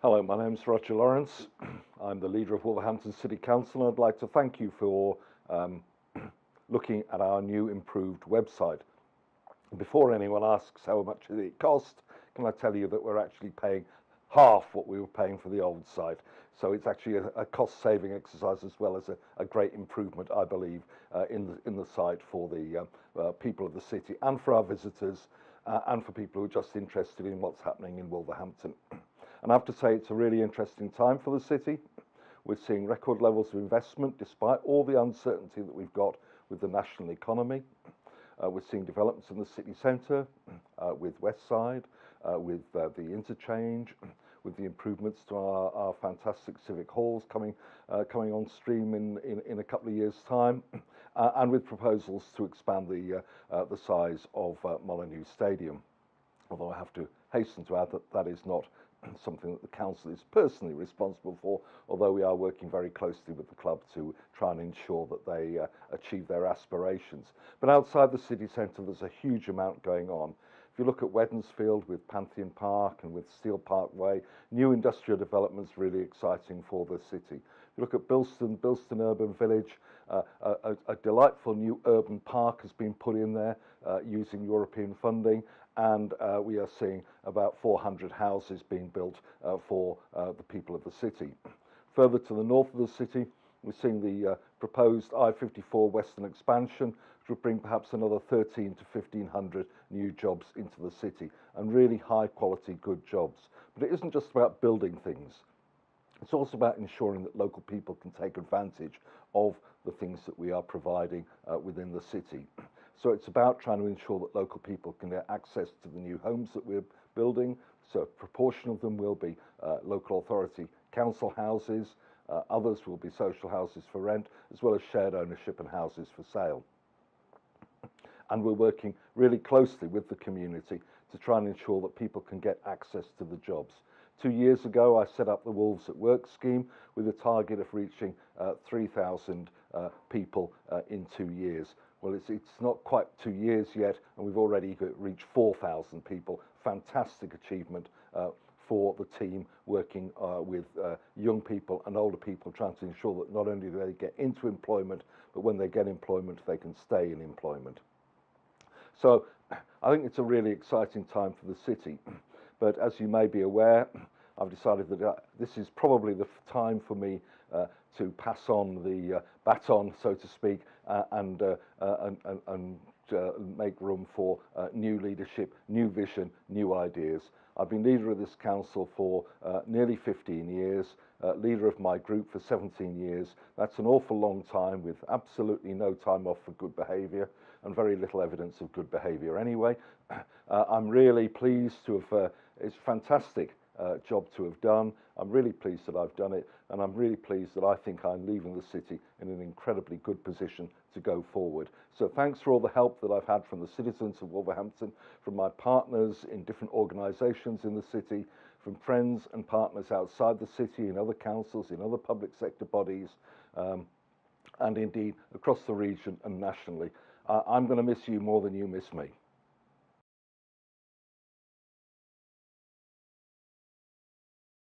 Hello, my name is Roger Lawrence. I'm the leader of Wolverhampton City Council, and I'd like to thank you for looking at our new improved website. Before anyone asks how much did it cost, can I tell you that we're actually paying half what we were paying for the old site. So it's actually a cost-saving exercise as well as a great improvement, I believe, in the site for the people of the city and for our visitors and for people who are just interested in what's happening in Wolverhampton. And I have to say it's a really interesting time for the city. We're seeing record levels of investment despite all the uncertainty that we've got with the national economy. We're seeing developments in the city centre with Westside, with the interchange, with the improvements to our fantastic civic halls coming on stream in a couple of years' time, and with proposals to expand the size of Molineux Stadium. Although I have to hasten to add that that is not something that the council is personally responsible for, although we are working very closely with the club to try and ensure that they achieve their aspirations. But outside the city centre, there's a huge amount going on. If you look at Wednesfield with Pantheon Park and with Steel Parkway, new industrial developments really exciting for the city. If you look at Bilston Urban Village, a delightful new urban park has been put in there using European funding, and we are seeing about 400 houses being built for the people of the city. Further to the north of the city, we're seeing the proposed I-54 Western expansion, which will bring perhaps another 1,300 to 1,500 new jobs into the city, and really high quality, good jobs. But it isn't just about building things. It's also about ensuring that local people can take advantage of the things that we are providing within the city. So it's about trying to ensure that local people can get access to the new homes that we're building. So a proportion of them will be local authority council houses, others will be social houses for rent, as well as shared ownership and houses for sale. And we're working really closely with the community to try and ensure that people can get access to the jobs. 2 years ago, I set up the Wolves at Work scheme with a target of reaching 3,000 people in 2 years. Well, it's not quite 2 years yet, and we've already reached 4,000 people. Fantastic achievement for the team working with young people and older people, trying to ensure that not only do they get into employment, but when they get employment, they can stay in employment. So I think it's a really exciting time for the city. But as you may be aware, I've decided that this is probably the time for me to pass on the baton, so to speak, and make room for new leadership, new vision, new ideas. I've been leader of this council for nearly 15 years, leader of my group for 17 years. That's an awful long time with absolutely no time off for good behaviour and very little evidence of good behaviour anyway. I'm really pleased to have, it's a fantastic job to have done. I'm really pleased that I've done it, and I'm really pleased that I think I'm leaving the city in an incredibly good position to go forward. So thanks for all the help that I've had from the citizens of Wolverhampton, from my partners in different organisations in the city, from friends and partners outside the city, in other councils, in other public sector bodies, and indeed across the region and nationally. I'm going to miss you more than you miss me.